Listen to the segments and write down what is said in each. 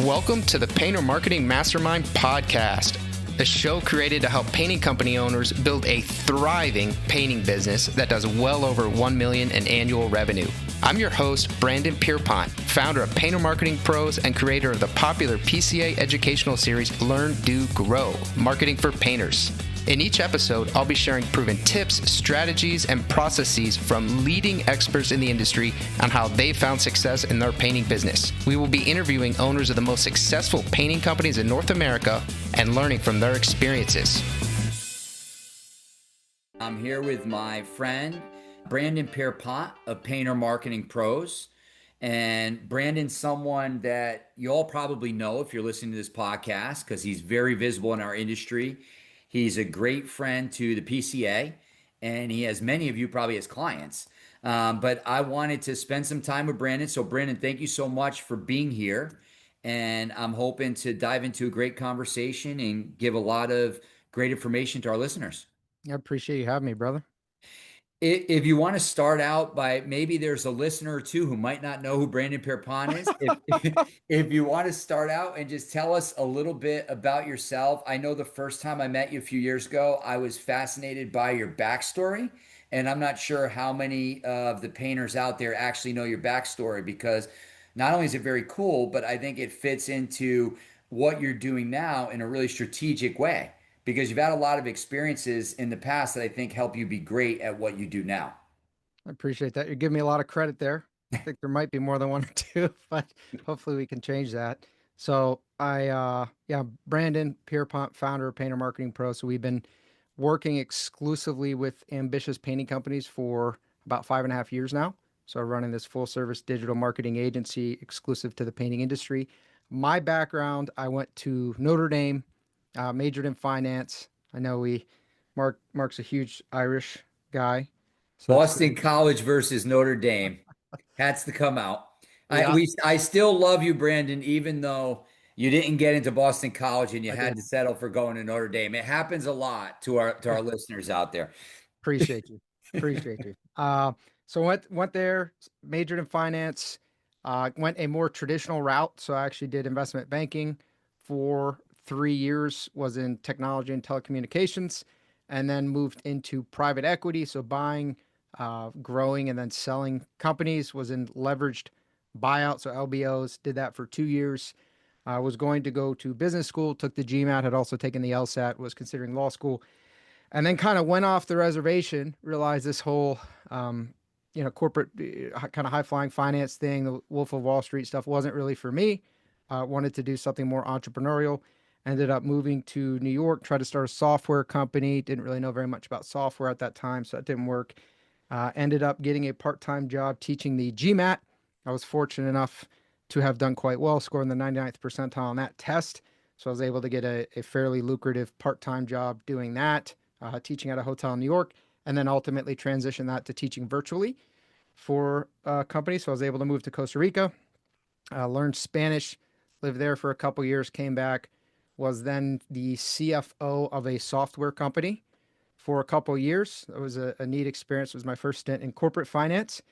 Welcome to the Painter Marketing Mastermind Podcast, a show created to help painting company owners build a thriving painting business that does well over $1 million in annual revenue. I'm your host, Brandon Pierpont, founder of Painter Marketing Pros and creator of the popular PCA educational series, Learn, Do, Grow, Marketing for Painters. In each episode, I'll be sharing proven tips, strategies, and processes from leading experts in the industry on how they found success in their painting business. We will be interviewing owners of the most successful painting companies in North America and learning from their experiences. I'm here with my friend, Brandon Pierpont of Painter Marketing Pros. And Brandon's someone that you all probably know if you're listening to this podcast because he's very visible in our industry. He's a great friend to the PCA, and he has many of you probably as clients. But I wanted to spend some time with Brandon. So Brandon, thank you so much for being here. And I'm hoping to dive into a great conversation and give a lot of great information to our listeners. I appreciate you having me, brother. If you want to start out by, maybe there's a listener or two who might not know who Brandon Pierpont is. If you want to start out and just tell us a little bit about yourself. I know the first time I met you a few years ago, I was fascinated by your backstory. And I'm not sure how many of the painters out there actually know your backstory, because not only is it very cool, but I think it fits into what you're doing now in a really strategic way, because you've had a lot of experiences in the past that I think help you be great at what you do now. I appreciate that. You're giving me a lot of credit there. I think there might be more than one or two, but hopefully we can change that. So Brandon Pierpont, founder of Painter Marketing Pro. So we've been working exclusively with ambitious painting companies for about 5.5 years now. So running this full service digital marketing agency exclusive to the painting industry. My background, I went to Notre Dame, majored in finance. I know Mark's a huge Irish guy. So Boston College versus Notre Dame. Hats to come out. Yeah. I still love you, Brandon, even though you didn't get into Boston College and you had to settle for going to Notre Dame. It happens a lot to our listeners out there. Appreciate you. So went there, majored in finance, went a more traditional route. So I actually did investment banking for 3 years, was in technology and telecommunications, and then moved into private equity. So buying, growing, and then selling companies, was in leveraged buyout. So LBOs, did that for 2 years. I was going to go to business school, took the GMAT, had also taken the LSAT, was considering law school, and then kind of went off the reservation, realized this whole, corporate kind of high flying finance thing, the Wolf of Wall Street stuff wasn't really for me. Wanted to do something more entrepreneurial. Ended up moving to New York, tried to start a software company. Didn't really know very much about software at that time, so that didn't work. Ended up getting a part-time job teaching the GMAT. I was fortunate enough to have done quite well, scoring the 99th percentile on that test. So I was able to get a fairly lucrative part-time job doing that, teaching at a hotel in New York, and then ultimately transition that to teaching virtually for companies. So I was able to move to Costa Rica, learned Spanish, lived there for a couple years, came back, was then the CFO of a software company for a couple of years. It was a neat experience. It was my first stint in corporate finance.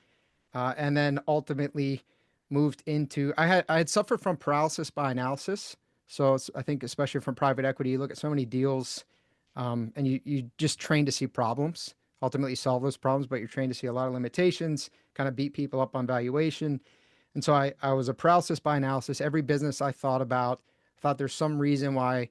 And then ultimately moved into, I had suffered from paralysis by analysis. So I think especially from private equity, you look at so many deals and you just train to see problems, ultimately solve those problems, but you're trained to see a lot of limitations, kind of beat people up on valuation. And so I was a paralysis by analysis. Every business I thought about, thought there's some reason why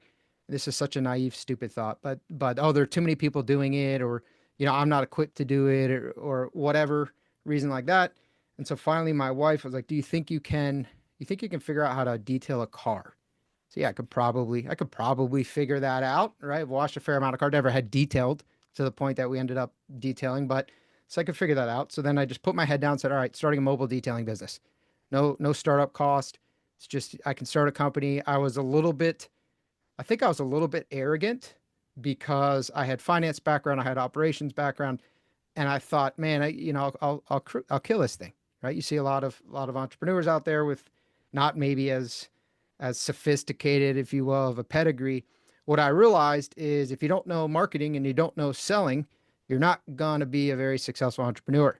this is such a naive, stupid thought, but there are too many people doing it, or, I'm not equipped to do it, or whatever reason like that. And so finally my wife was like, do you think you can figure out how to detail a car? So yeah, I could probably figure that out, right? I've washed a fair amount of cars, never had detailed to the point that we ended up detailing, but so I could figure that out. So then I just put my head down and said, all right, starting a mobile detailing business. No startup cost. It's just, I can start a company. I think I was a little bit arrogant because I had finance background, I had operations background, and I thought, man, I'll kill this thing, right? You see a lot of entrepreneurs out there with not maybe as sophisticated, if you will, of a pedigree. What I realized is if you don't know marketing and you don't know selling, you're not going to be a very successful entrepreneur.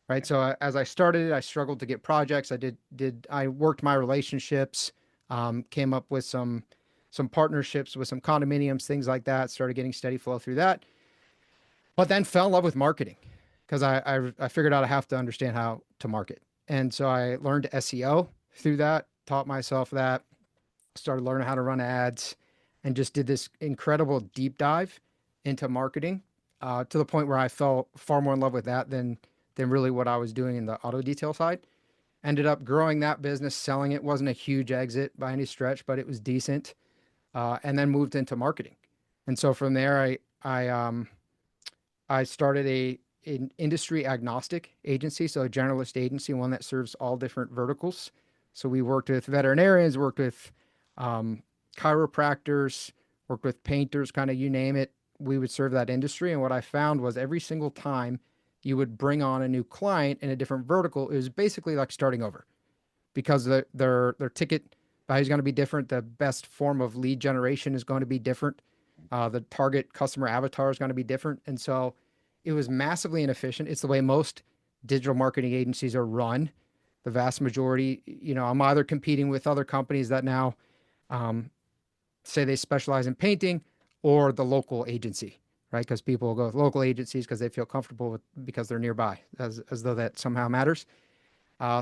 Right. So as I started it, I struggled to get projects. I worked my relationships. Came up with some partnerships with some condominiums, things like that. Started getting steady flow through that, but then fell in love with marketing because I figured out I have to understand how to market. And so I learned SEO through that, taught myself that, started learning how to run ads, and just did this incredible deep dive into marketing to the point where I fell far more in love with that than really what I was doing in the auto detail side. Ended up growing that business, selling it. Wasn't a huge exit by any stretch, but it was decent. And then moved into marketing. And so from there, I started an industry agnostic agency, so a generalist agency, one that serves all different verticals. So we worked with veterinarians, worked with chiropractors, worked with painters, kind of you name it. We would serve that industry. And what I found was every single time you would bring on a new client in a different vertical, it was basically like starting over because their ticket value is going to be different. The best form of lead generation is going to be different. The target customer avatar is going to be different. And so it was massively inefficient. It's the way most digital marketing agencies are run. The vast majority, I'm either competing with other companies that now say they specialize in painting or the local agency, right? Because people will go with local agencies because they feel comfortable with, because they're nearby, as though that somehow matters.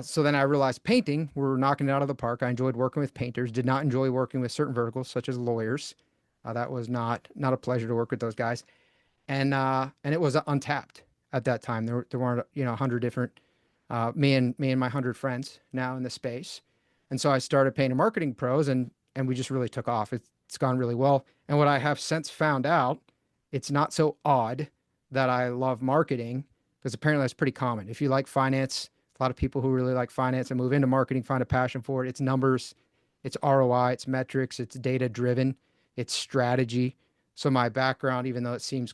So then I realized painting, we're knocking it out of the park. I enjoyed working with painters, did not enjoy working with certain verticals such as lawyers. That was not a pleasure to work with those guys. And it was untapped at that time. There weren't, 100 different, me and my 100 friends now in the space. And so I started Paint and Marketing Pros, and we just really took off. It's gone really well. And what I have since found out, it's not so odd that I love marketing, because apparently that's pretty common. If you like finance, a lot of people who really like finance and move into marketing find a passion for it. It's numbers, it's ROI, it's metrics, it's data driven, it's strategy. So my background, even though it seems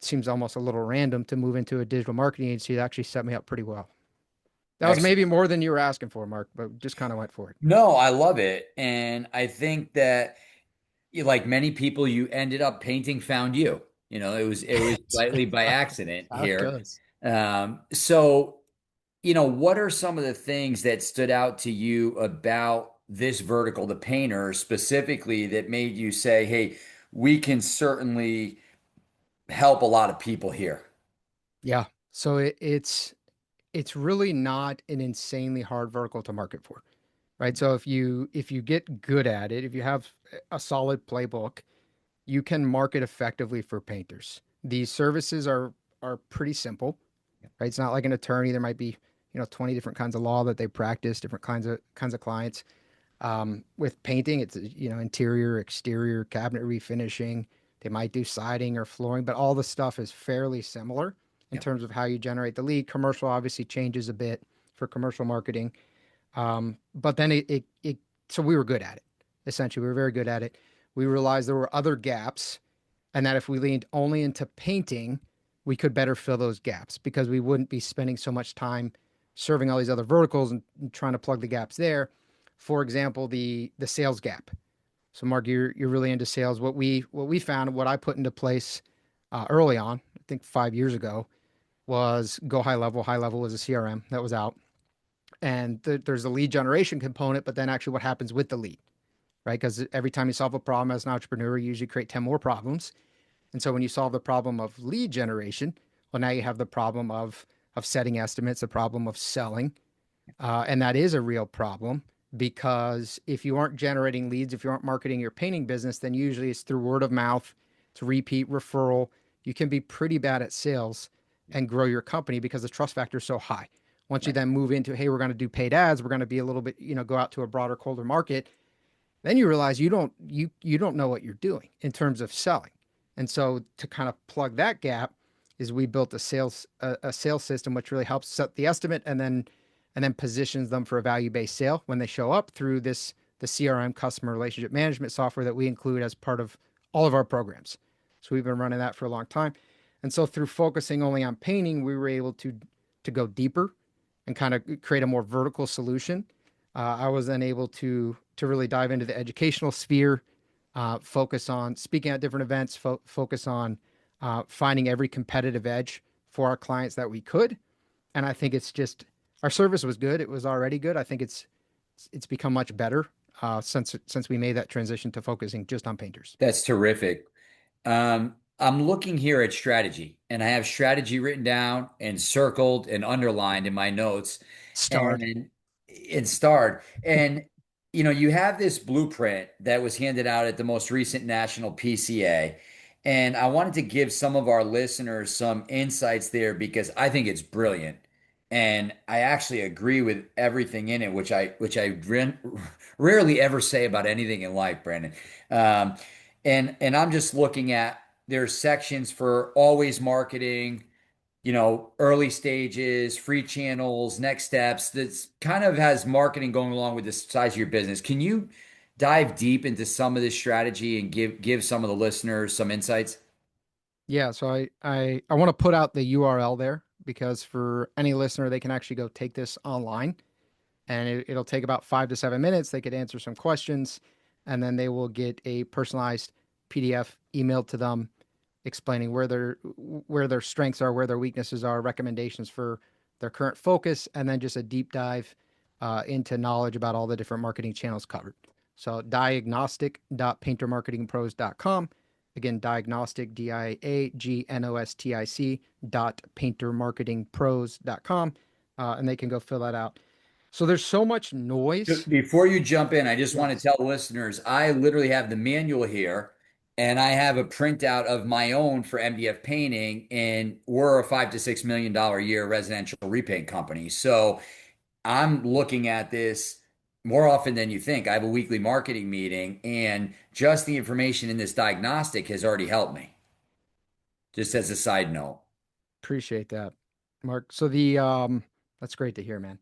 seems almost a little random to move into a digital marketing agency, it actually set me up pretty well. That was maybe more than you were asking for, Mark, but just kind of went for it. No, I love it. And I think that, like many people, you ended up painting found you. It was slightly by accident How it here. goes. So, what are some of the things that stood out to you about this vertical, the painter specifically, that made you say, hey, we can certainly help a lot of people here? Yeah. So it's really not an insanely hard vertical to market for, right? So if you get good at it, if you have a solid playbook, you can market effectively for painters. These services are pretty simple, right? It's not like an attorney. There might be 20 different kinds of law that they practice, different kinds of clients. With painting, it's interior, exterior, cabinet refinishing. They might do siding or flooring, but all the stuff is fairly similar in terms of how you generate the lead. Commercial obviously changes a bit for commercial marketing. But then so we were good at it. Essentially, we were very good at it. We realized there were other gaps, and that if we leaned only into painting, we could better fill those gaps because we wouldn't be spending so much time serving all these other verticals and trying to plug the gaps there. For example, the sales gap. So Mark, you're really into sales. What we found, what I put into place early on, I think 5 years ago, was go high level. High level was a CRM that was out. And there's a lead generation component, but then actually what happens with the lead, right? Because every time you solve a problem as an entrepreneur, you usually create 10 more problems. And so when you solve the problem of lead generation, well, now you have the problem of setting estimates, the problem of selling. And that is a real problem, because if you aren't generating leads, if you aren't marketing your painting business, then usually it's through word of mouth, it's repeat referral. You can be pretty bad at sales and grow your company because the trust factor is so high. Once you then move into, hey, we're going to do paid ads, we're going to be a little bit, go out to a broader, colder market, then you realize you don't know what you're doing in terms of selling. And so to kind of plug that gap is we built a sales system which really helps set the estimate and then positions them for a value-based sale when they show up through the CRM, customer relationship management software, that we include as part of all of our programs. So we've been running that for a long time. And so through focusing only on painting, we were able to go deeper and kind of create a more vertical solution. I was then able to really dive into the educational sphere, focus on speaking at different events, focus on finding every competitive edge for our clients that we could. And I think it's just, our service was good. It was already good. I think it's it's become much better since we made that transition to focusing just on painters. That's terrific. I'm looking here at strategy, and I have strategy written down and circled and underlined in my notes, Starred. and starred. And you have this blueprint that was handed out at the most recent national PCA, and I wanted to give some of our listeners some insights there because I think it's brilliant. And I actually agree with everything in it, which I rarely ever say about anything in life, Brandon. Um, and I'm just looking at there's sections for always marketing, early stages, free channels, next steps. That's kind of has marketing going along with the size of your business. Can you dive deep into some of this strategy and give some of the listeners some insights? Yeah, so I want to put out the URL there because for any listener, they can actually go take this online, and it'll take about 5 to 7 minutes. They could answer some questions, and then they will get a personalized PDF emailed to them explaining where their strengths are, where their weaknesses are, recommendations for their current focus, and then just a deep dive into knowledge about all the different marketing channels covered. So diagnostic.paintermarketingpros.com. Again, diagnostic, diagnostic.paintermarketingpros.com. And they can go fill that out. So there's so much noise. Before you jump in, I just want to tell listeners, I literally have the manual here and I have a printout of my own for MDF painting, and we're a $5 to $6 million a year residential repaint company. So I'm looking at this more often than you think. I have a weekly marketing meeting, and just the information in this diagnostic has already helped me. Just as a side note. Appreciate that, Mark. So that's great to hear, man.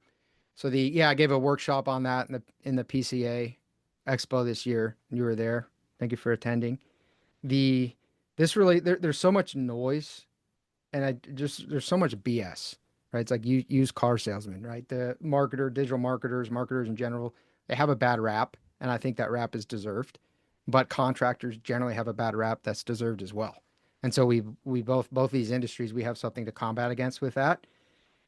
So I gave a workshop on that in the PCA Expo this year. You were there. Thank you for attending. There's so much noise, and there's so much BS, right? It's like used car salesman, right? The digital marketers in general, they have a bad rap, and I think that rap is deserved. But contractors generally have a bad rap that's deserved as well. And so we both these industries, we have something to combat against with that.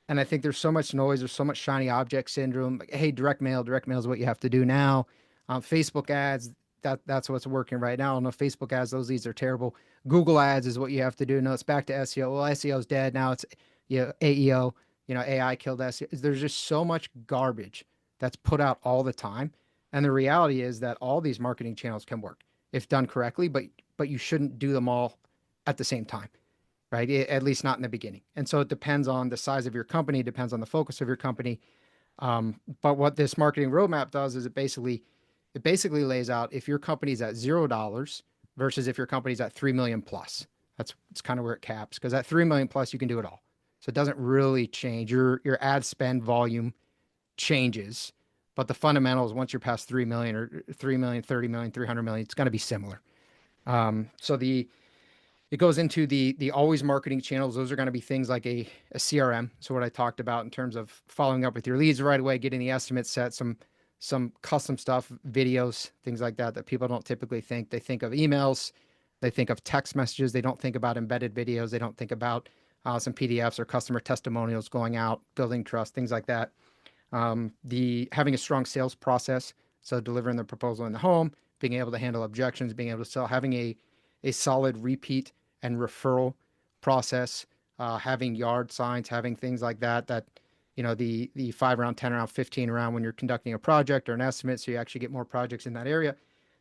And I think there's so much noise, there's so much shiny object syndrome. Like, hey, direct mail is what you have to do now. Facebook ads, that's what's working right now. No, Facebook ads, those leads are terrible. Google ads is what you have to do. No, it's back to SEO. Well, SEO is dead now. It's AEO. AI killed SEO. There's just so much garbage that's put out all the time. And the reality is that all these marketing channels can work if done correctly, but you shouldn't do them all at the same time, right? At least not in the beginning. And so it depends on the size of your company, depends on the focus of your company. But what this marketing roadmap does is it basically lays out if your company's at $0 versus if your company's at 3 million plus. It's kind of where it caps, because at 3 million plus, you can do it all. So it doesn't really change. Your ad spend volume changes, but the fundamentals, once you're past 3 million or 3 million, 30 million, 300 million, it's going to be similar. So it goes into the always marketing channels. Those are going to be things like a CRM. So what I talked about in terms of following up with your leads right away, getting the estimates set, some custom stuff, videos, things like that people don't typically think. They think of emails, they think of text messages. They don't think about embedded videos. They don't think about some PDFs or customer testimonials going out, building trust, things like that. Having a strong sales process. So delivering the proposal in the home, being able to handle objections, being able to sell, having a solid repeat and referral process, having yard signs, having things like that, the 5 round, 10 round, 15 round when you're conducting a project or an estimate. So you actually get more projects in that area.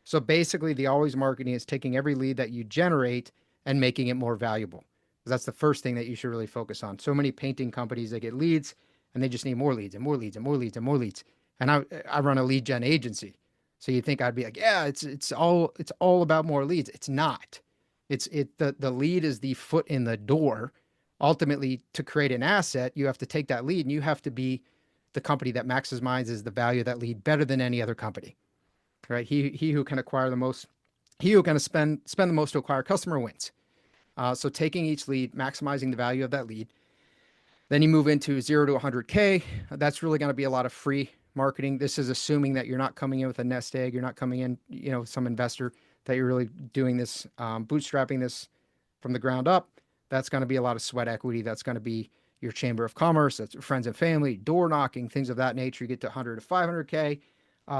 So basically the always marketing is taking every lead that you generate and making it more valuable. That's the first thing that you should really focus on. So many painting companies, they get leads and they just need more leads and more leads and more leads and more leads. And I run a lead gen agency. So you think I'd be like, yeah, it's all about more leads. It's not. The lead is the foot in the door. Ultimately, to create an asset, you have to take that lead and you have to be the company that maximizes the value of that lead better than any other company, right? He who can acquire the most, he who can spend the most to acquire a customer wins. So taking each lead, maximizing the value of that lead. Then you move into 0 to 100K. That's really going to be a lot of free marketing. This is assuming that you're not coming in with a nest egg. You're not coming in, some investor, that you're really doing this, bootstrapping this from the ground up. That's going to be a lot of sweat equity. That's going to be your chamber of commerce. That's friends and family, door knocking, things of that nature. You get to 100 to 500K.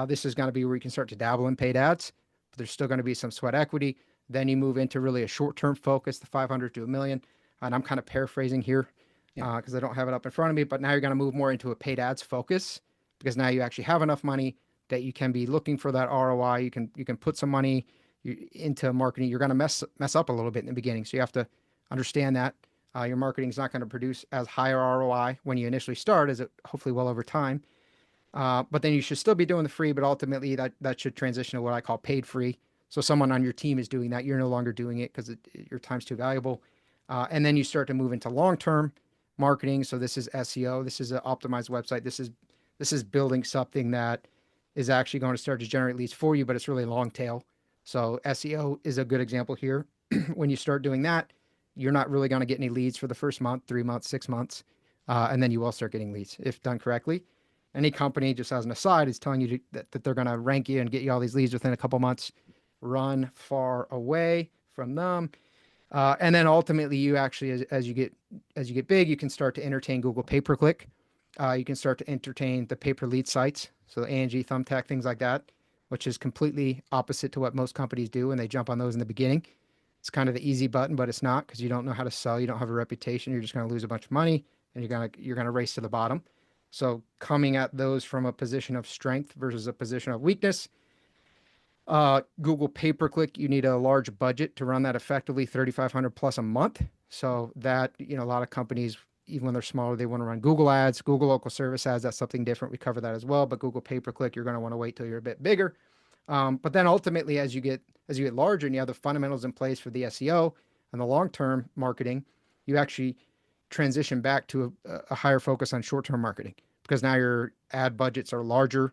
This is going to be where you can start to dabble in paid ads, but there's still going to be some sweat equity. Then you move into really a short-term focus, the 500 to a million. And I'm kind of paraphrasing here because I don't have it up in front of me, but now you're going to move more into a paid ads focus because now you actually have enough money that you can be looking for that ROI. You can put some money into marketing. You're going to mess up a little bit in the beginning. So you have to understand that your marketing is not going to produce as high ROI when you initially start as it hopefully will over time. But then you should still be doing the free, but ultimately that should transition to what I call paid free. So someone on your team is doing that. You're no longer doing it because your time's too valuable. And then you start to move into long-term marketing. So this is SEO. This is an optimized website. This is building something that is actually going to start to generate leads for you, but it's really long tail. So SEO is a good example here. When you start doing that, you're not really going to get any leads for the first month, 3 months, 6 months. And then you will start getting leads if done correctly. Any company, just as an aside, is telling you that they're going to rank you and get you all these leads within a couple months. Run far away from them. And then ultimately you actually, as you get big, you can start to entertain Google pay-per-click. You can start to entertain the pay-per-lead sites. So Angie, Thumbtack, things like that, which is completely opposite to what most companies do when they jump on those in the beginning. It's kind of the easy button, but it's not because you don't know how to sell. You don't have a reputation. You're just going to lose a bunch of money and you're going to race to the bottom. So coming at those from a position of strength versus a position of weakness. Google pay-per-click, you need a large budget to run that effectively, 3,500 plus a month. So that, a lot of companies, even when they're smaller, they want to run Google ads, Google local service ads. That's something different. We cover that as well. But Google pay-per-click, you're going to want to wait till you're a bit bigger. But then ultimately, as you get larger and you have the fundamentals in place for the SEO and the long-term marketing, you actually transition back to a higher focus on short-term marketing because now your ad budgets are larger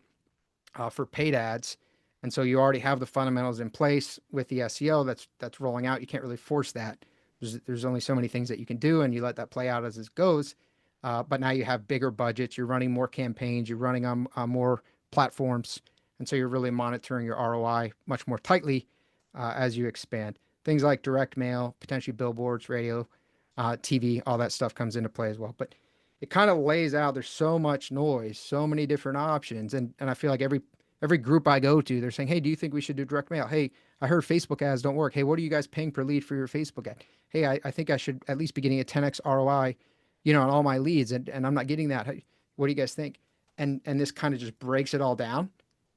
for paid ads. And so you already have the fundamentals in place with the SEO that's rolling out. You can't really force that. There's only so many things that you can do, and you let that play out as it goes. But now you have bigger budgets. You're running more campaigns. You're running on more platforms. And so you're really monitoring your ROI much more tightly as you expand. Things like direct mail, potentially billboards, radio, TV, all that stuff comes into play as well. But it kind of lays out, there's so much noise, so many different options. And I feel like every group I go to, they're saying, hey, do you think we should do direct mail? Hey, I heard Facebook ads don't work. Hey, what are you guys paying per lead for your Facebook ad? Hey, I think I should at least be getting a 10x ROI, on all my leads. And I'm not getting that. Hey, what do you guys think? And this kind of just breaks it all down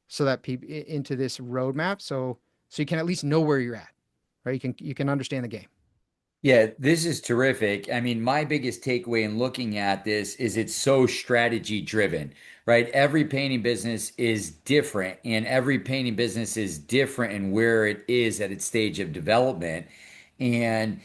so that people into this roadmap. So you can at least know where you're at, right? You can understand the game. Yeah, this is terrific. I mean, my biggest takeaway in looking at this is it's so strategy driven, right? Every painting business is different, and every painting business is different in where it is at its stage of development. And,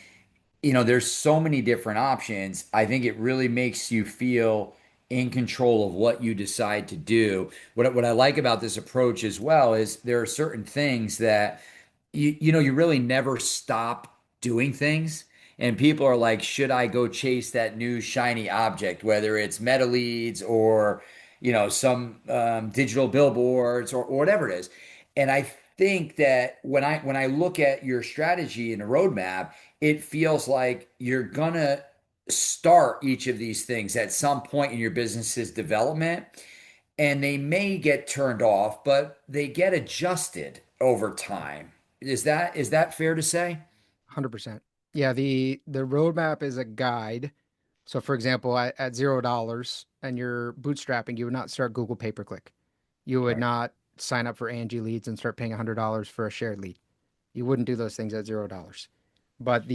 there's so many different options. I think it really makes you feel in control of what you decide to do. What I like about this approach as well is there are certain things that you really never stop doing things. And people are like, should I go chase that new shiny object, whether it's meta leads or, some digital billboards or whatever it is. And I think that when I look at your strategy and a roadmap, it feels like you're gonna start each of these things at some point in your business's development, and they may get turned off, but they get adjusted over time. Is that fair to say? 100%. Yeah, the roadmap is a guide. So for example, at $0 and you're bootstrapping, you would not start Google pay-per-click. You would Right. not sign up for Angie leads and start paying $100 for a shared lead. You wouldn't do those things at $0. But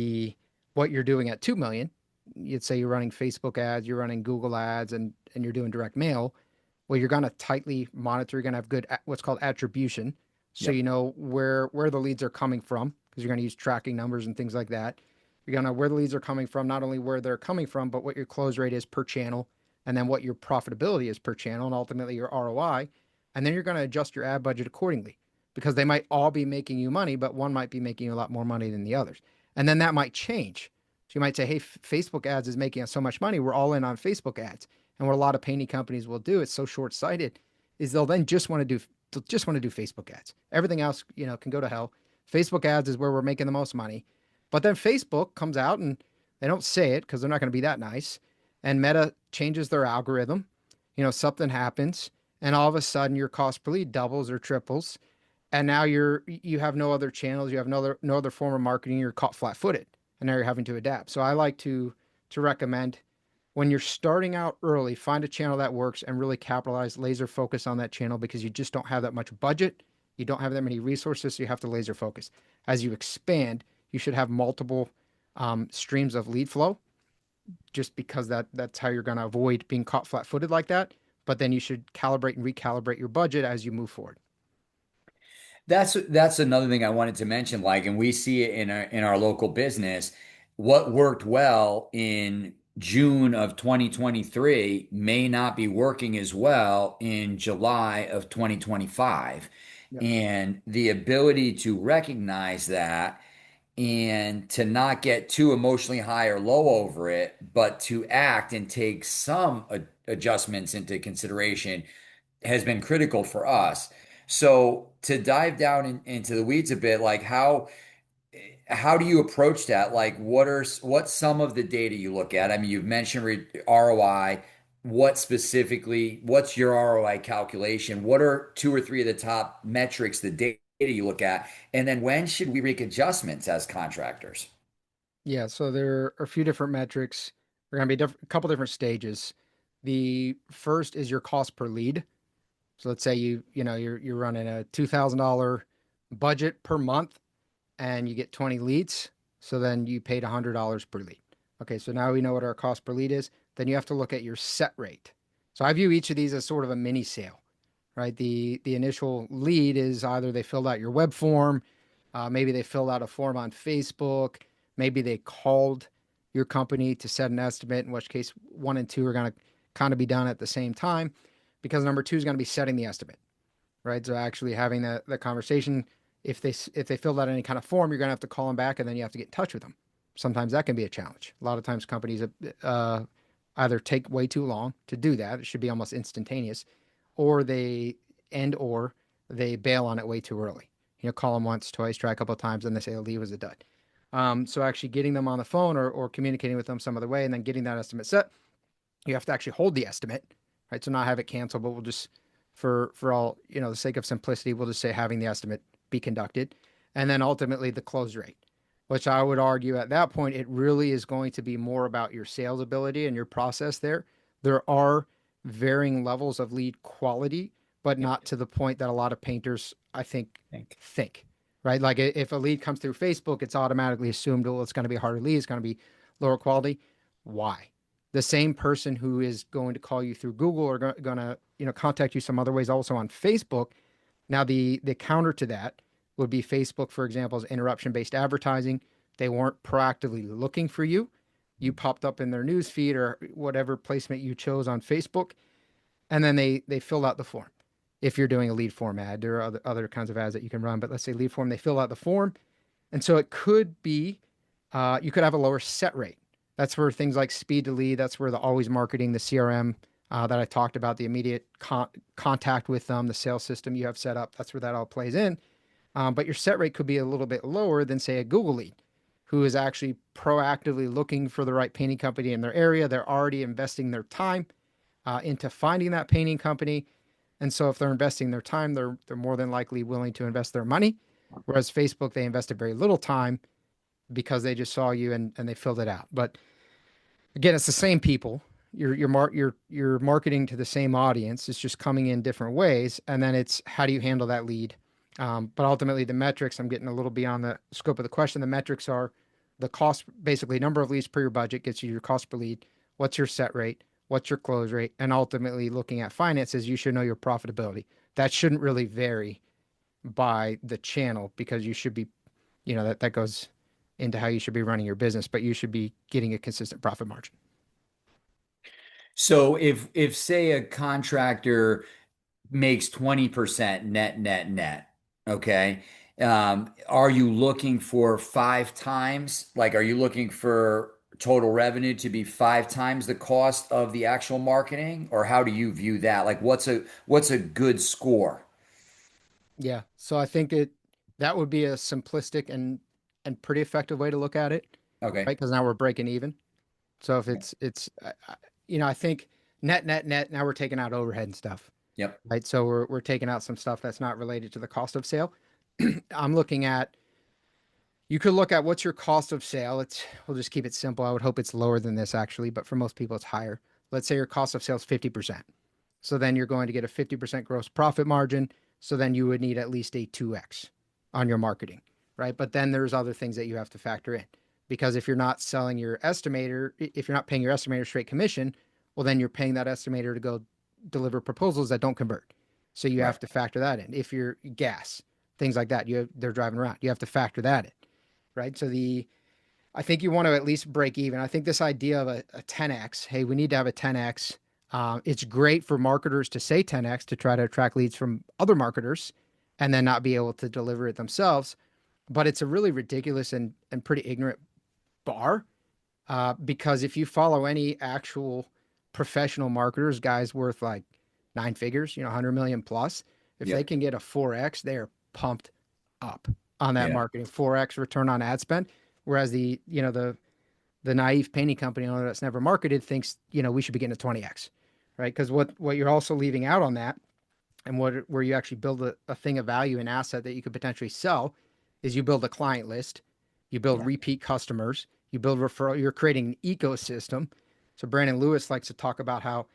what you're doing at 2 million, you'd say you're running Facebook ads, you're running Google ads, and you're doing direct mail. Well, you're going to tightly monitor. You're going to have good what's called attribution, so Yep. you know where the leads are coming from because you're going to use tracking numbers and things like that. You're going to know where the leads are coming from, not only where they're coming from, but what your close rate is per channel, and then what your profitability is per channel, and ultimately your ROI. And then you're going to adjust your ad budget accordingly because they might all be making you money, but one might be making you a lot more money than the others. And then that might change. So you might say, hey, Facebook ads is making us so much money. We're all in on Facebook ads. And what a lot of painting companies will do, it's so short-sighted, is they'll then just want to do Facebook ads. Everything else, can go to hell. Facebook ads is where we're making the most money. But then Facebook comes out and they don't say it because they're not going to be that nice. And Meta changes their algorithm. Something happens and all of a sudden your cost per lead doubles or triples, and now you have no other channels, you have no other form of marketing, you're caught flat-footed, and now you're having to adapt. So I like to recommend, when you're starting out early, find a channel that works and really capitalize, laser focus on that channel, because you just don't have that much budget. You don't have that many resources, so you have to laser focus. As you expand, you should have multiple streams of lead flow, just because that's how you're going to avoid being caught flat-footed like that. But then you should calibrate and recalibrate your budget as you move forward. That's another thing I wanted to mention, like, and we see it in our local business. What worked well in June of 2023 may not be working as well in July of 2025. Yep. And the ability to recognize that and to not get too emotionally high or low over it, but to act and take some adjustments into consideration has been critical for us. So to dive down into the weeds a bit, like how do you approach that? Like what's some of the data you look at? I mean, you've mentioned ROI. What specifically, what's your ROI calculation? What are two or three of the top metrics, the data you look at? And then when should we make adjustments as contractors? Yeah, so there are a few different metrics. There are going to be a couple different stages. The first is your cost per lead. So let's say you're running a $2,000 budget per month and you get 20 leads. So then you paid $100 per lead. Okay, so now we know what our cost per lead is. Then you have to look at your set rate. So I view each of these as sort of a mini sale, right? The initial lead is either they filled out your web form, maybe they filled out a form on Facebook, maybe they called your company to set an estimate, in which case 1 and 2 are going to kind of be done at the same time, because number 2 is going to be setting the estimate, right? So actually having the conversation. If they filled out any kind of form, you're going to have to call them back, and then you have to get in touch with them. Sometimes that can be a challenge. A lot of times companies either take way too long to do that. It should be almost instantaneous, or they bail on it way too early. Call them once, twice, try a couple of times, and they say the lead was a dud. So actually getting them on the phone or communicating with them some other way, and then getting that estimate set, you have to actually hold the estimate, right? So not have it canceled, but we'll just, for all, the sake of simplicity, we'll just say having the estimate be conducted. And then ultimately the close rate, which I would argue at that point, it really is going to be more about your sales ability and your process there. There are varying levels of lead quality, but not to the point that a lot of painters, I think, right? Like if a lead comes through Facebook, it's automatically assumed, well, it's going to be a harder lead, it's going to be lower quality. Why? The same person who is going to call you through Google or going to, contact you some other ways also on Facebook. Now, the counter to that would be Facebook, for example, is interruption-based advertising. They weren't proactively looking for you. You popped up in their news feed or whatever placement you chose on Facebook, and then they filled out the form. If you're doing a lead form ad, there are other kinds of ads that you can run, but let's say lead form, they fill out the form. And so it could be, you could have a lower set rate. That's where things like speed to lead, that's where the always marketing, the CRM, that I talked about, the immediate contact with them, the sales system you have set up, that's where that all plays in. But your set rate could be a little bit lower than, say, a Google lead, who is actually proactively looking for the right painting company in their area. They're already investing their time into finding that painting company. And so if they're investing their time, they're more than likely willing to invest their money. Whereas Facebook, they invested very little time because they just saw you and they filled it out. But again, it's the same people. You're marketing to the same audience. It's just coming in different ways. And then it's how do you handle that lead? But ultimately the metrics, I'm getting a little beyond the scope of the question. The metrics are the cost, basically number of leads per your budget gets you your cost per lead. What's your set rate? What's your close rate? And ultimately looking at finances, you should know your profitability. That shouldn't really vary by the channel, because you should be, that goes into how you should be running your business, but you should be getting a consistent profit margin. So if say a contractor makes 20% net, okay, are you looking for 5 times? Like, are you looking for total revenue to be 5 times the cost of the actual marketing, or how do you view that? Like, what's a good score? Yeah. So I think that would be a simplistic and pretty effective way to look at it, Okay. right? Because now we're breaking even. So if I think net, now we're taking out overhead and stuff. Yep. right? So we're taking out some stuff that's not related to the cost of sale. I'm looking at, you could look at what's your cost of sale. We'll just keep it simple. I would hope it's lower than this actually, but for most people it's higher. Let's say your cost of sale is 50%. So then you're going to get a 50% gross profit margin. So then you would need at least a 2x on your marketing, right? But then there's other things that you have to factor in, because if you're not selling your estimator, if you're not paying your estimator straight commission, well, then you're paying that estimator to go deliver proposals that don't convert. So you Right. have to factor that in. If you're gas, things like that, they're driving around, you have to factor that in, right? So I think you want to at least break even. I think this idea of a 10x, hey, we need to have a 10x. It's great for marketers to say 10x to try to attract leads from other marketers and then not be able to deliver it themselves. But it's a really ridiculous and pretty ignorant bar, because if you follow any actual professional marketers, guys worth like 9 figures, 100 million plus, if they Yep. can get a 4x, they're pumped up on that Yeah. marketing, 4x return on ad spend. Whereas the naive painting company owner that's never marketed thinks, we should be getting a 20x, right? Because what you're also leaving out on that, and where you actually build a thing of value, an asset that you could potentially sell, is you build a client list, you build Yeah. repeat customers, you build referral, you're creating an ecosystem. So Brandon Lewis likes to talk about how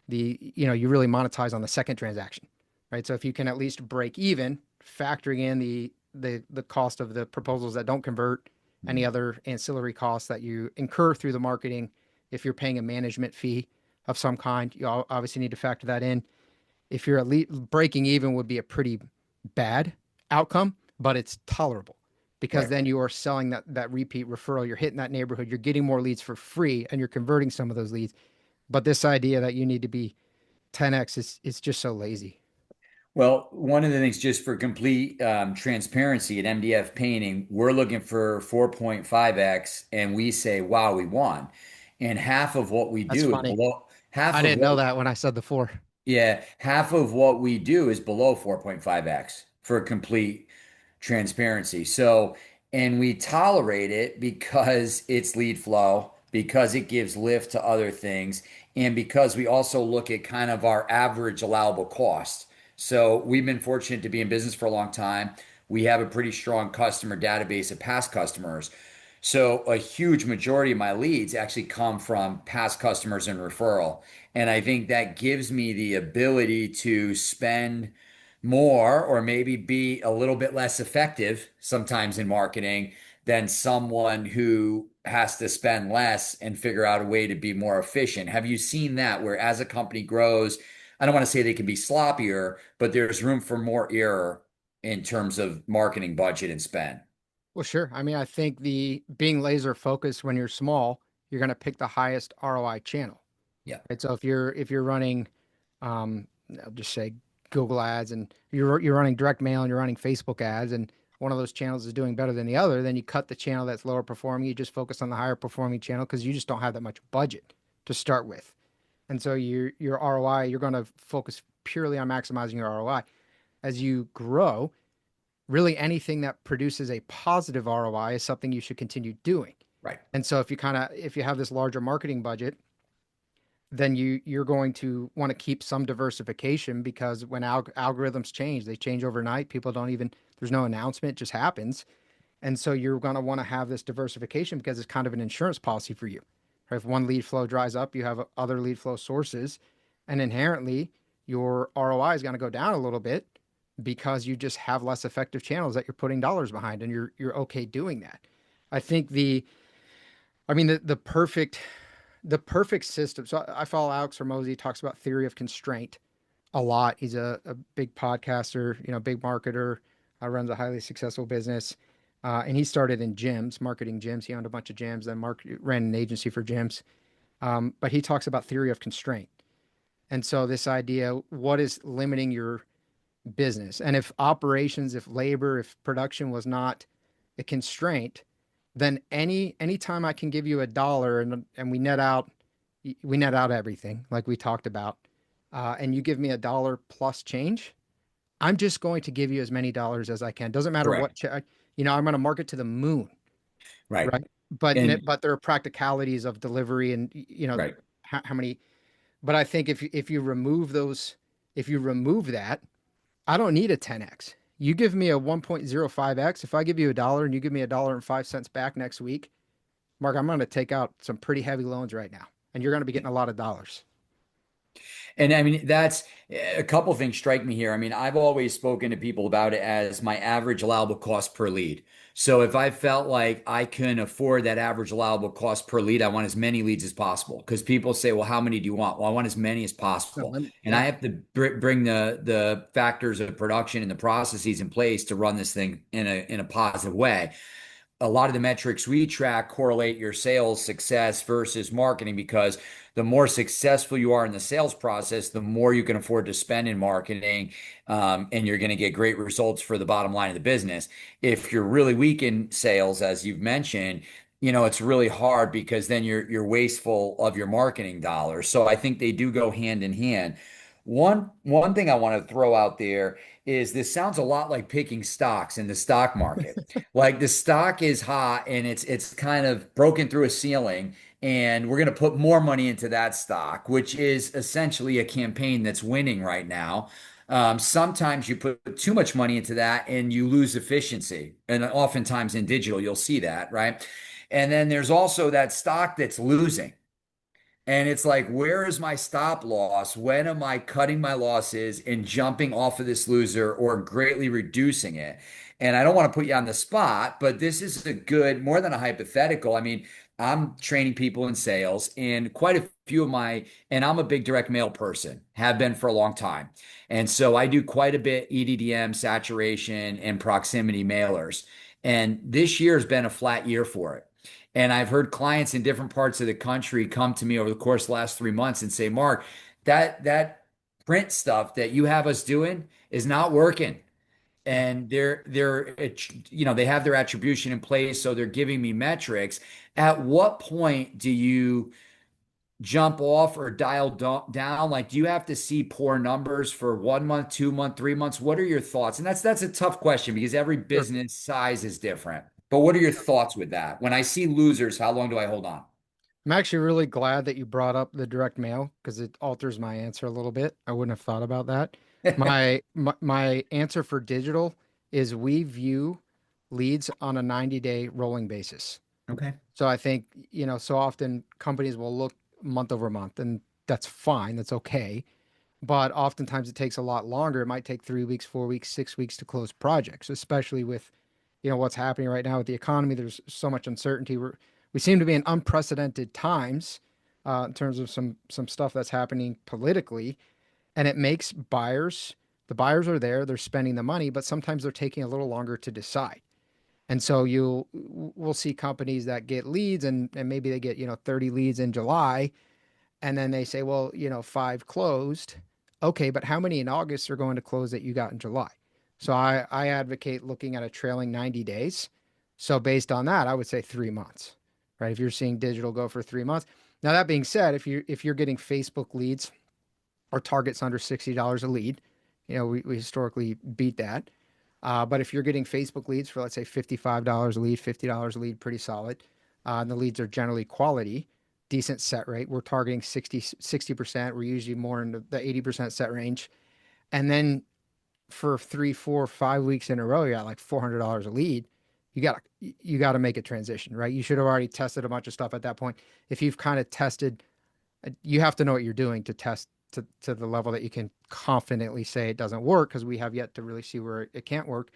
you really monetize on the second transaction, right? So if you can at least break even, factoring in the cost of the proposals that don't convert, any Mhm. other ancillary costs that you incur through the marketing, if you're paying a management fee of some kind, you obviously need to factor that in. If you're at least breaking even would be a pretty bad outcome, but it's tolerable, because Right. then you are selling that repeat referral. You're hitting that neighborhood. You're getting more leads for free, and you're converting some of those leads. But this idea that you need to be 10x is just so lazy. Well, one of the things, just for complete transparency, at MDF Painting, we're looking for 4.5x, and we say, wow, we won. And half of what we That's do is funny. below, half I of didn't know what that when I said the four. yeah, half of what we do is below 4.5x, for complete transparency. So, and we tolerate it because it's lead flow, because it gives lift to other things, and because we also look at kind of our average allowable cost. So, we've been fortunate to be in business for a long time. We have a pretty strong customer database of past customers. So a huge majority of my leads actually come from past customers and referral. And I think that gives me the ability to spend more, or maybe be a little bit less effective sometimes in marketing, than someone who has to spend less and figure out a way to be more efficient. Have you seen that, where as a company grows, I don't want to say they can be sloppier, but there's room for more error in terms of marketing budget and spend? Well, sure. I mean, I think the being laser focused when you're small, you're going to pick the highest ROI channel, Yeah. right? So if you're running, I'll just say Google ads, and you're running direct mail and you're running Facebook ads, and one of those channels is doing better than the other, then you cut the channel that's lower performing. You just focus on the higher performing channel because you just don't have that much budget to start with. And so your ROI, you're going to focus purely on maximizing your ROI. As you grow, really anything that produces a positive ROI is something you should continue doing. Right. And so if you have this larger marketing budget, then you're going to want to keep some diversification, because when algorithms change, they change overnight. People don't even, there's no announcement, it just happens. And so you're going to want to have this diversification because it's kind of an insurance policy for you. Right? If one lead flow dries up, you have other lead flow sources, and inherently your ROI is going to go down a little bit because you just have less effective channels that you're putting dollars behind, and you're okay doing that. I think I mean the perfect system. So I follow Alex Hormozy. He talks about theory of constraint a lot. He's a big podcaster, big marketer, runs a highly successful business. And he started in gyms, marketing gyms. He owned a bunch of gyms, then ran an agency for gyms. But he talks about theory of constraint. And so this idea, what is limiting your business? And if operations, if labor, if production was not a constraint, then anytime I can give you a dollar, and we net out everything like we talked about, and you give me a dollar plus change, I'm just going to give you as many dollars as I can. Doesn't matter Correct. what, I'm going to market to the moon, Right. right? But And but there are practicalities of delivery, and right. how many. But I think if you remove those if you remove that, I don't need a 10x. You give me a 1.05x. If I give you $1 and you give me $1.05 back next week, Mark, I'm going to take out some pretty heavy loans right now, and you're going to be getting a lot of dollars. And I mean, that's a couple things strike me here. I mean, I've always spoken to people about it as my average allowable cost per lead. So if I felt like I can afford that average allowable cost per lead, I want as many leads as possible. Because people say, well, how many do you want? Well, I want as many as possible. And I have to bring the factors of production and the processes in place to run this thing in a positive way. A lot of the metrics we track correlate your sales success versus marketing, because the more successful you are in the sales process, the more you can afford to spend in marketing, and you're going to get great results for the bottom line of the business. If you're really weak in sales, as you've mentioned, it's really hard, because then you're wasteful of your marketing dollars. So I think they do go hand in hand. One thing I want to throw out there is, this sounds a lot like picking stocks in the stock market. Like, the stock is hot and it's kind of broken through a ceiling, and we're going to put more money into that stock, which is essentially a campaign that's winning right now. Sometimes you put too much money into that and you lose efficiency. And oftentimes in digital, you'll see that, right? And then there's also that stock that's losing. And it's like, where is my stop loss? When am I cutting my losses and jumping off of this loser or greatly reducing it? And I don't want to put you on the spot, but this is a good, more than a hypothetical. I mean, I'm training people in sales, and quite a few of and I'm a big direct mail person, have been for a long time. And so I do quite a bit EDDM, saturation, and proximity mailers. And this year has been a flat year for it. And I've heard clients in different parts of the country come to me over the course of the last 3 months and say, Mark, that print stuff that you have us doing is not working. And they have their attribution in place, so they're giving me metrics. At what point do you jump off or dial down? Like, do you have to see poor numbers for 1 month, 2 month, 3 months? What are your thoughts? And that's a tough question, because every business size is different. But what are your thoughts with that? When I see losers, how long do I hold on? I'm actually really glad that you brought up the direct mail, because it alters my answer a little bit. I wouldn't have thought about that. My answer for digital is, we view leads on a 90-day rolling basis. Okay. So I think, so often companies will look month over month, and that's fine. That's okay. But oftentimes it takes a lot longer. It might take 3 weeks, 4 weeks, 6 weeks to close projects, especially with, what's happening right now with the economy. There's so much uncertainty. We seem to be in unprecedented times, in terms of some stuff that's happening politically, and it makes the buyers are there, they're spending the money, but sometimes they're taking a little longer to decide. And so we'll see companies that get leads, and maybe they get, 30 leads in July, and then they say, well, 5 closed. Okay, but how many in August are going to close that you got in July? So I advocate looking at a trailing 90 days. So based on that, I would say 3 months, right? If you're seeing digital go for 3 months. Now, that being said, if you're getting Facebook leads, or targets under $60 a lead, we historically beat that. But if you're getting Facebook leads for, let's say, $55 a lead, $50 a lead, pretty solid. And the leads are generally quality, decent set rate. We're targeting 60%. We're usually more in the 80% set range. And then for 3, 4, 5 weeks in a row, you're at like $400 a lead. You got to make a transition, right? You should have already tested a bunch of stuff at that point. If you've kind of tested, you have to know what you're doing to test to the level that you can confidently say it doesn't work, because we have yet to really see where it can't work.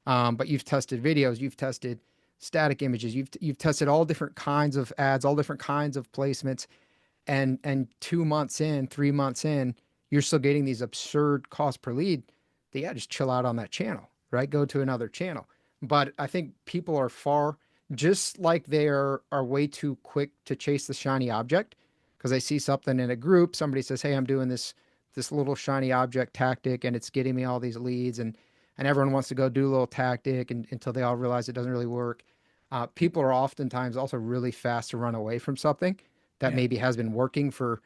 But you've tested videos, you've tested static images, you've tested all different kinds of ads, all different kinds of placements, and 2 months in, 3 months in, you're still getting these absurd costs per lead. Just chill out on that channel, right? Go to another channel. But I think people are just like they are way too quick to chase the shiny object, because they see something in a group. Somebody says, hey, I'm doing this little shiny object tactic, and it's getting me all these leads, and everyone wants to go do a little tactic until they all realize it doesn't really work. People are oftentimes also really fast to run away from something that maybe has been working for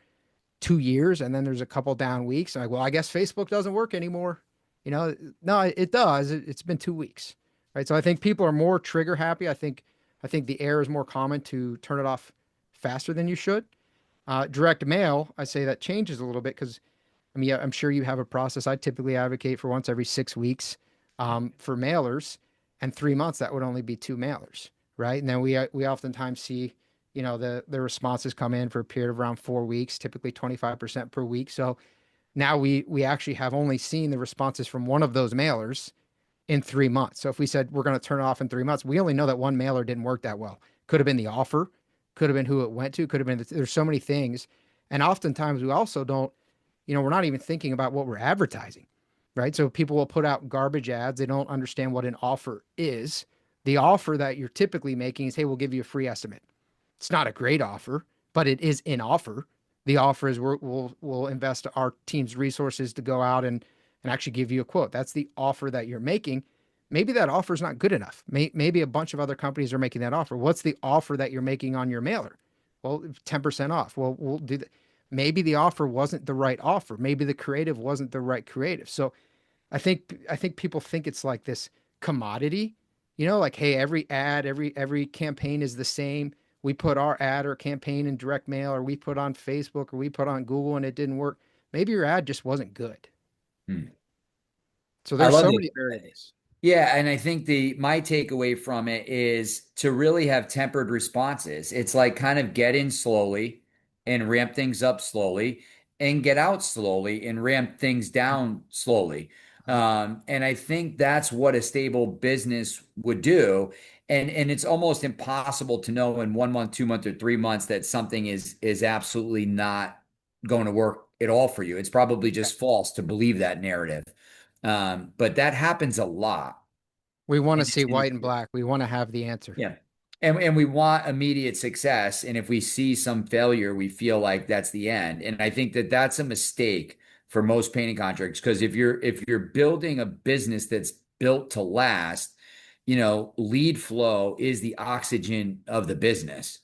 2 years, and then there's a couple down weeks. Like, well, I guess Facebook doesn't work anymore. No, it does. It's been 2 weeks, right? So I think people are more trigger happy. I think the error is more common to turn it off faster than you should. Direct mail, I say that changes a little bit, because I mean, yeah, I'm sure you have a process. I typically advocate for once every 6 weeks for mailers, and 3 months, that would only be 2 mailers, right? And then we oftentimes see, the responses come in for a period of around 4 weeks, typically 25% per week. So now we actually have only seen the responses from one of those mailers in 3 months. So if we said we're going to turn it off in 3 months, we only know that one mailer didn't work that well. Could have been the offer, could have been who it went to, could have been, there's so many things. And oftentimes we also don't, we're not even thinking about what we're advertising, right? So people will put out garbage ads. They don't understand what an offer is. The offer that you're typically making is, hey, we'll give you a free estimate. It's not a great offer, but it is an offer. The offer is we'll invest our team's resources to go out and actually give you a quote. That's the offer that you're making. Maybe that offer is not good enough. Maybe a bunch of other companies are making that offer. What's the offer that you're making on your mailer? Well, 10% off. Well, we'll do that. Maybe the offer wasn't the right offer. Maybe the creative wasn't the right creative. So I think people think it's like this commodity, like, hey, every ad, every campaign is the same. We put our ad or campaign in direct mail, or we put on Facebook, or we put on Google and it didn't work. Maybe your ad just wasn't good. Hmm. So I there's love so it. many variables. Yeah, and I think my takeaway from it is to really have tempered responses. It's like kind of get in slowly and ramp things up slowly, and get out slowly and ramp things down slowly. And I think that's what a stable business would do. And it's almost impossible to know in 1 month, 2 months, or 3 months that something is absolutely not going to work at all for you. It's probably just false to believe that narrative. But that happens a lot. We want to in this see white and industry. black. We want to have the answer. Yeah. And we want immediate success. And if we see some failure, we feel like that's the end. And I think that that's a mistake for most painting contractors. Because if you're building a business that's built to last, lead flow is the oxygen of the business.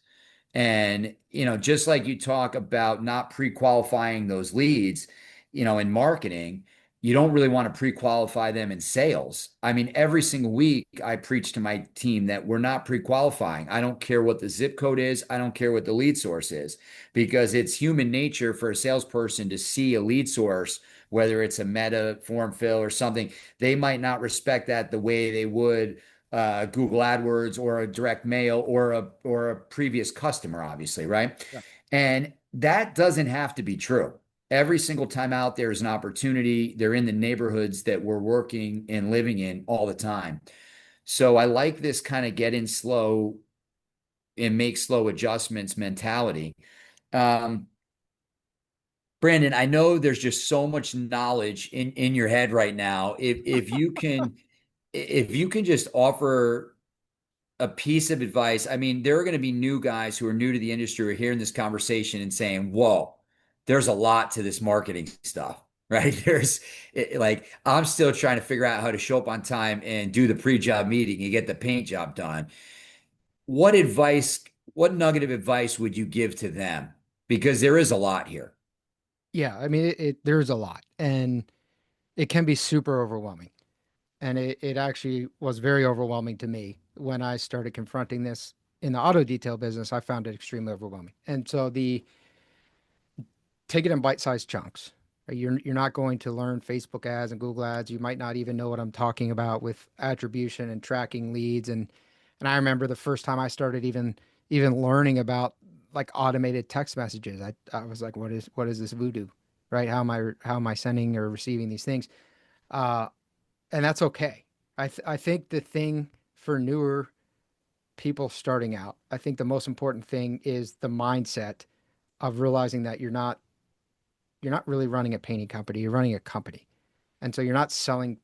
And, just like you talk about not pre-qualifying those leads, in marketing, you don't really want to pre-qualify them in sales. I mean, every single week I preach to my team that we're not pre-qualifying. I don't care what the zip code is. I don't care what the lead source is, because it's human nature for a salesperson to see a lead source, whether it's a meta form fill or something. They might not respect that the way they would Google AdWords or a direct mail or a previous customer, obviously, right? Yeah. And that doesn't have to be true. Every single time out there is an opportunity. They're in the neighborhoods that we're working and living in all the time. So I like this kind of get in slow and make slow adjustments mentality. Um, Brandon, I know there's just so much knowledge in your head right now. If you can just offer a piece of advice. I mean, there are going to be new guys who are new to the industry who are hearing this conversation and saying, whoa, there's a lot to this marketing stuff, right? Like, I'm still trying to figure out how to show up on time and do the pre-job meeting and get the paint job done. What nugget of advice would you give to them? Because there is a lot here. Yeah. I mean, there's a lot, and it can be super overwhelming. And it actually was very overwhelming to me when I started confronting this in the auto detail business. I found it extremely overwhelming. And so take it in bite-sized chunks. Right? You're not going to learn Facebook ads and Google ads. You might not even know what I'm talking about with attribution and tracking leads. And I remember the first time I started even learning about like automated text messages. I was like, what is this voodoo? Right? How am I sending or receiving these things? And that's okay. I think the thing for newer people starting out, I think the most important thing is the mindset of realizing that you're not really running a painting company, you're running a company. And so you're not selling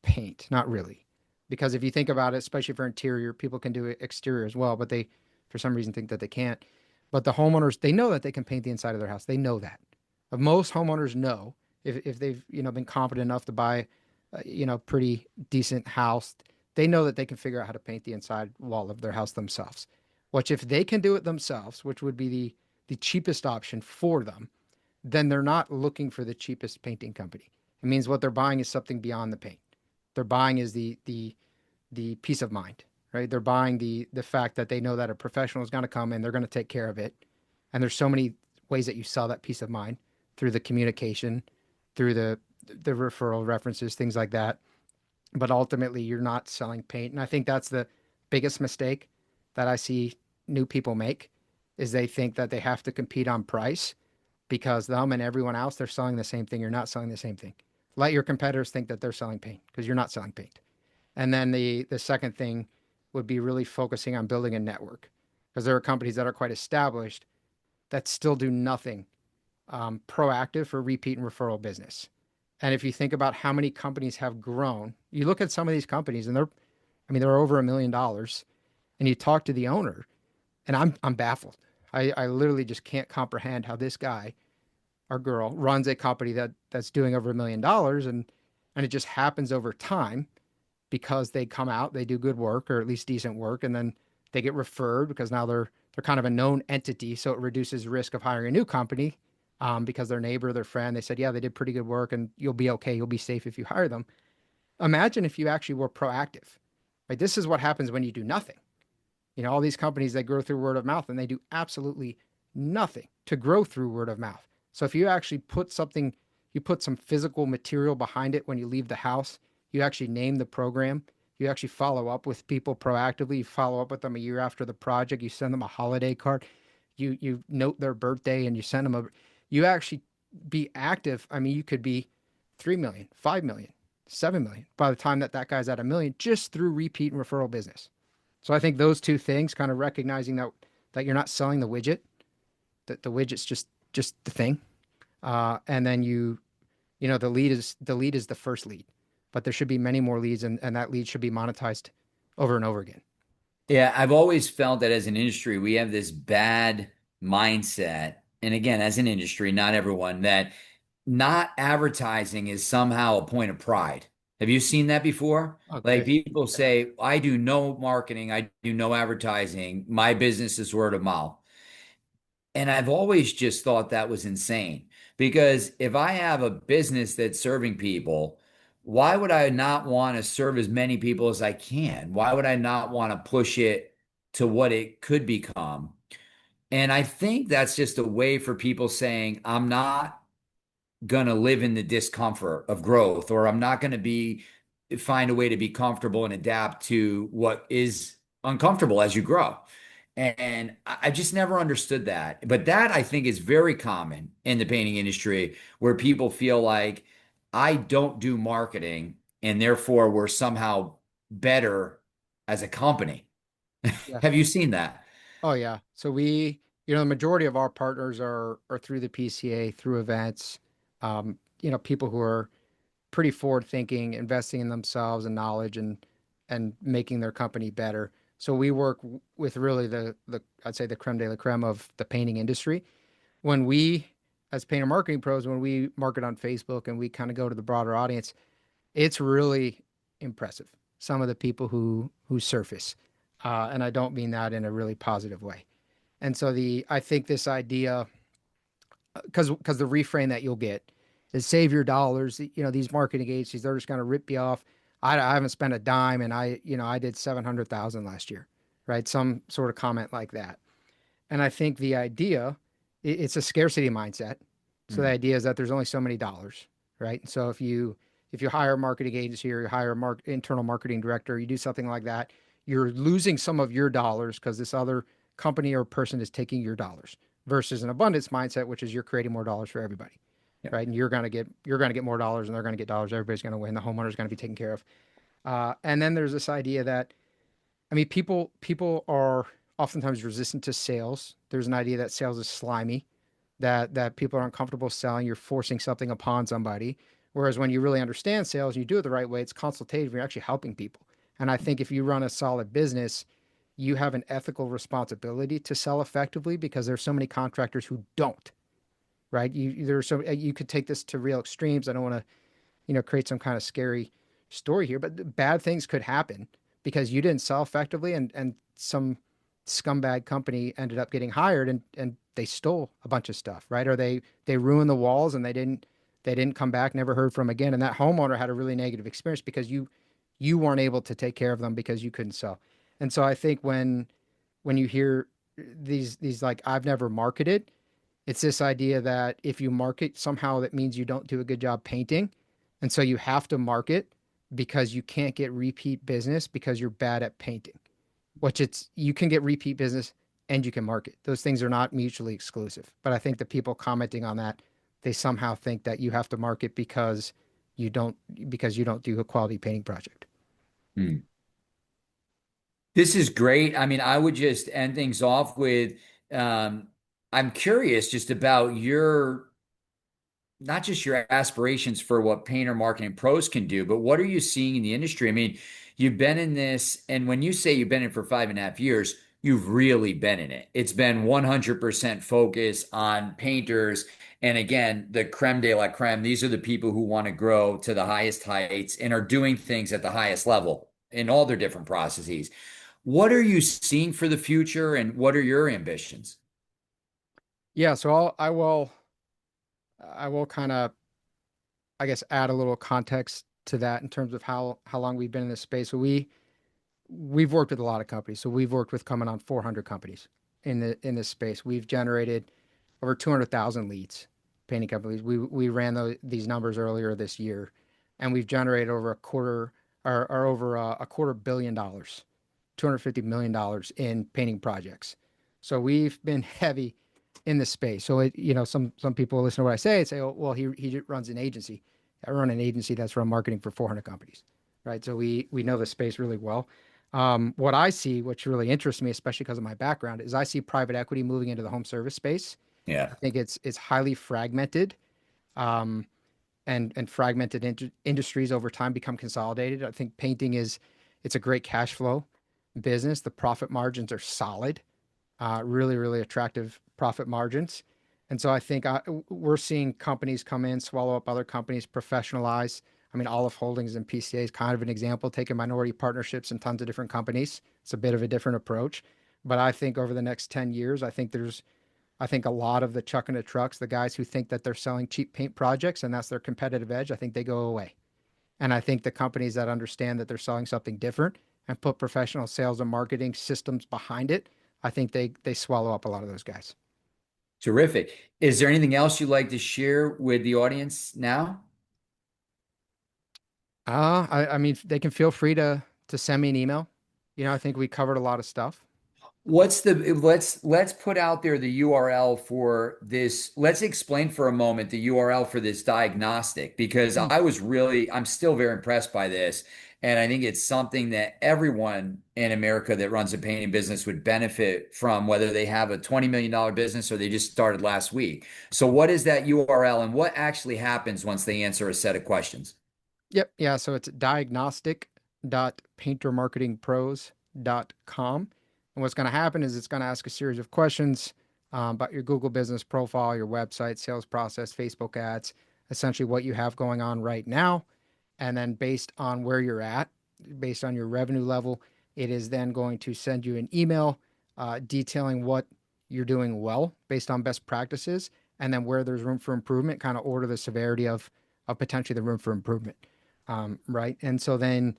paint, not really. Because if you think about it, especially for interior, people can do exterior as well, but they for some reason think that they can't. But the homeowners, they know that they can paint the inside of their house. They know that. Most homeowners know if they've, been competent enough to buy pretty decent house, they know that they can figure out how to paint the inside wall of their house themselves. Which if they can do it themselves, which would be the cheapest option for them, then they're not looking for the cheapest painting company. It means what they're buying is something beyond the paint. They're buying is the peace of mind, right? They're buying the fact that they know that a professional is going to come and they're going to take care of it. And there's so many ways that you sell that peace of mind. through the communication, through the referral references, things like that. But ultimately, you're not selling paint. And I think that's the biggest mistake that I see new people make is they think that they have to compete on price because them and everyone else, they're selling the same thing. You're not selling the same thing. Let your competitors think that they're selling paint because you're not selling paint. And then the second thing would be really focusing on building a network because there are companies that are quite established that still do nothing proactive for repeat and referral business. And if you think about how many companies have grown, you look at some of these companies and they're over $1 million, and you talk to the owner, and I'm baffled. I literally just can't comprehend how this guy or girl runs a company that's doing over $1 million, and it just happens over time because they come out, they do good work or at least decent work, and then they get referred because now they're kind of a known entity, so it reduces risk of hiring a new company because their neighbor, their friend, they said, yeah, they did pretty good work and you'll be okay. You'll be safe if you hire them. Imagine if you actually were proactive, right? This is what happens when you do nothing. All these companies that grow through word of mouth and they do absolutely nothing to grow through word of mouth. So if you actually you put some physical material behind it when you leave the house, you actually name the program, you actually follow up with people proactively, you follow up with them a year after the project, you send them a holiday card, you note their birthday and you send them you actually be active. I mean, you could be 3 million, 5 million, 7 million by the time that guy's at $1 million just through repeat and referral business. So I think those two things, kind of recognizing that you're not selling the widget, that the widget's just the thing. And then the lead is the first lead, but there should be many more leads and that lead should be monetized over and over again. Yeah, I've always felt that as an industry, we have this bad mindset. And again, as an industry, not everyone, that not advertising is somehow a point of pride. Have you seen that before? Like Okay. people say, I do no marketing, I do no advertising, my business is word of mouth. And I've always just thought that was insane because if I have a business that's serving people, why would I not want to serve as many people as I can? Why would I not want to push it to what it could become? And I think that's just a way for people saying, I'm not going to live in the discomfort of growth, or I'm not going to find a way to be comfortable and adapt to what is uncomfortable as you grow. And I just never understood that. But that I think is very common in the painting industry where people feel like I don't do marketing and therefore we're somehow better as a company. Yeah. Have you seen that? Oh yeah. So the majority of our partners are through the PCA, through events, people who are pretty forward thinking, investing in themselves and knowledge and making their company better. So we work with really the I'd say the creme de la creme of the painting industry. When we, as painter marketing pros, when we market on Facebook and we kind of go to the broader audience, it's really impressive. Some of the people who surface, and I don't mean that in a really positive way. And so I think this idea, because the reframe that you'll get is save your dollars. These marketing agencies, they're just going to rip you off. I haven't spent a dime, and I did 700,000 last year, right? Some sort of comment like that. And I think the idea, it's a scarcity mindset. So the Mm. idea is that there's only so many dollars, right? So if you hire a marketing agency or you hire a internal marketing director, you do something like that, you're losing some of your dollars because this other company or person is taking your dollars versus an abundance mindset, which is you're creating more dollars for everybody, Yeah. right? And you're going to get more dollars and they're going to get dollars. Everybody's going to win. The homeowner's going to be taken care of. And then there's this idea that, I mean, people are oftentimes resistant to sales. There's an idea that sales is slimy, that people are uncomfortable selling. You're forcing something upon somebody. Whereas when you really understand sales and you do it the right way, it's consultative. You're actually helping people. And I think if you run a solid business, you have an ethical responsibility to sell effectively because there's so many contractors who don't, right? You could take this to real extremes. I don't want to, create some kind of scary story here, but bad things could happen because you didn't sell effectively and some scumbag company ended up getting hired and they stole a bunch of stuff, right? Or they ruined the walls and they didn't come back, never heard from again. And that homeowner had a really negative experience because you weren't able to take care of them because you couldn't sell. And so I think when you hear these like I've never marketed, It's this idea that if you market somehow, that means you don't do a good job painting. And so you have to market because you can't get repeat business because you're bad at painting, which it's, you can get repeat business and you can market. Those things are not mutually exclusive. But I think the people commenting on that, they somehow think that you have to market you don't, because you don't do a quality painting project. Hmm. This is great. I mean, I would just end things off with um, I'm curious just about your not just your aspirations for what painter marketing pros can do, but what are you seeing in the industry? I mean, you've been in this, and when you say you've been in it for 5.5 years, you've really been in it. It's been 100% focus on painters. And again, the creme de la creme, these are the people who want to grow to the highest heights and are doing things at the highest level in all their different processes. What are you seeing for the future, and what are your ambitions? Yeah, so I will kind of, I guess, add a little context to that in terms of how long we've been in this space. So we've worked with a lot of companies. So we've worked with coming on 400 companies in this space. We've generated over 200,000 leads, painting companies. We ran these numbers earlier this year, and we've generated over a quarter or over a $250 million, $250 million in painting projects. So we've been heavy in this space. So some people listen to what I say and say, oh, well, he runs an agency. I run an agency that's run marketing for 400 companies, right? So we know the space really well. What I see, which really interests me, especially because of my background, is I see private equity moving into the home service space. Yeah. I think it's highly fragmented, um, and fragmented industries over time become consolidated. I think painting it's a great cash flow business. The profit margins are solid, really, really attractive profit margins. And so I think we're seeing companies come in, swallow up other companies, professionalize. I mean, Olive Holdings and PCA is kind of an example, taking minority partnerships in tons of different companies. It's a bit of a different approach. But I think over the next 10 years, I think a lot of the chuck in the trucks, the guys who think that they're selling cheap paint projects and that's their competitive edge, I think they go away. And I think the companies that understand that they're selling something different and put professional sales and marketing systems behind it, I think they swallow up a lot of those guys. Terrific. Is there anything else you'd like to share with the audience now? I mean, they can feel free to send me an email. I think we covered a lot of stuff. What's the let's put out there the URL for this. Let's explain for a moment the URL for this diagnostic because Hmm. I'm still very impressed by this. And I think it's something that everyone in America that runs a painting business would benefit from, whether they have a $20 million business or they just started last week. So what is that URL and what actually happens once they answer a set of questions? Yep. Yeah. So it's diagnostic.paintermarketingpros.com. And what's going to happen is it's going to ask a series of questions about your Google business profile, your website, sales process, Facebook ads, essentially what you have going on right now. And then based on where you're at, based on your revenue level, it is then going to send you an email detailing what you're doing well based on best practices, and then where there's room for improvement, kind of order the severity of potentially the room for improvement. Right. And so then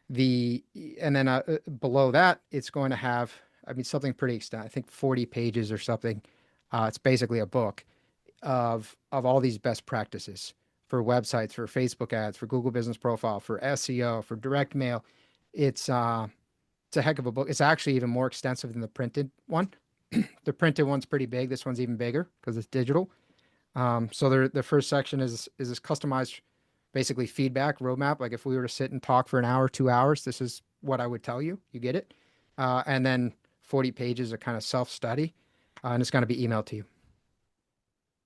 below that, it's going to have, I mean, something pretty extensive, I think 40 pages or something. It's basically a book of all these best practices for websites, for Facebook ads, for Google Business Profile, for SEO, for direct mail. It's a heck of a book. It's actually even more extensive than the printed one. The printed one's pretty big. This one's even bigger because it's digital. So the first section is this customized, basically feedback roadmap. Like if we were to sit and talk for an hour, 2 hours, this is what I would tell you. You get it. And then 40 pages of kind of self-study, and it's going to be emailed to you.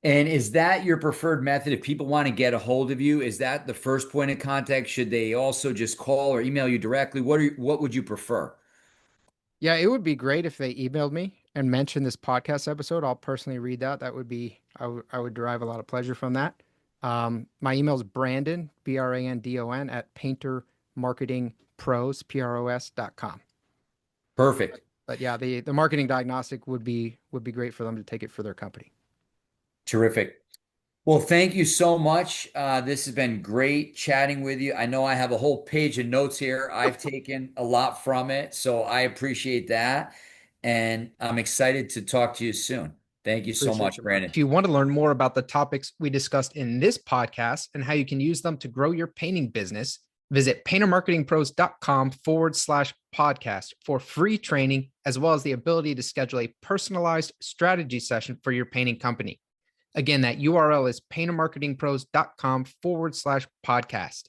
And is that your preferred method? If people want to get a hold of you, is that the first point of contact? Should they also just call or email you directly? What would you prefer? Yeah, it would be great if they emailed me and mentioned this podcast episode. I'll personally read that. That would be, I would derive a lot of pleasure from that. My email is Brandon, Brandon, at paintermarketingpros.com. Perfect. But yeah, the marketing diagnostic would be great for them to take it for their company. Terrific. Well, thank you so much. This has been great chatting with you. I know I have a whole page of notes here. I've taken a lot from it, so I appreciate that. And I'm excited to talk to you soon. Thank you so much, Brandon. If you want to learn more about the topics we discussed in this podcast and how you can use them to grow your painting business, visit paintermarketingpros.com/podcast for free training, as well as the ability to schedule a personalized strategy session for your painting company. Again, that URL is paintermarketingpros.com/podcast.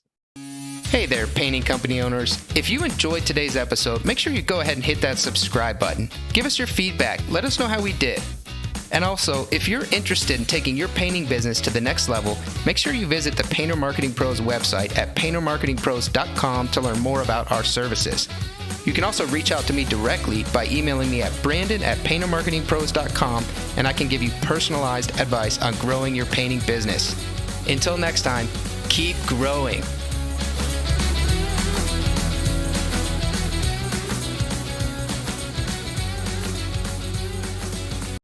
Hey there, painting company owners. If you enjoyed today's episode, make sure you go ahead and hit that subscribe button. Give us your feedback. Let us know how we did. And also, if you're interested in taking your painting business to the next level, make sure you visit the Painter Marketing Pros website at paintermarketingpros.com to learn more about our services. You can also reach out to me directly by emailing me at brandon@paintermarketingpros.com, and I can give you personalized advice on growing your painting business. Until next time, keep growing.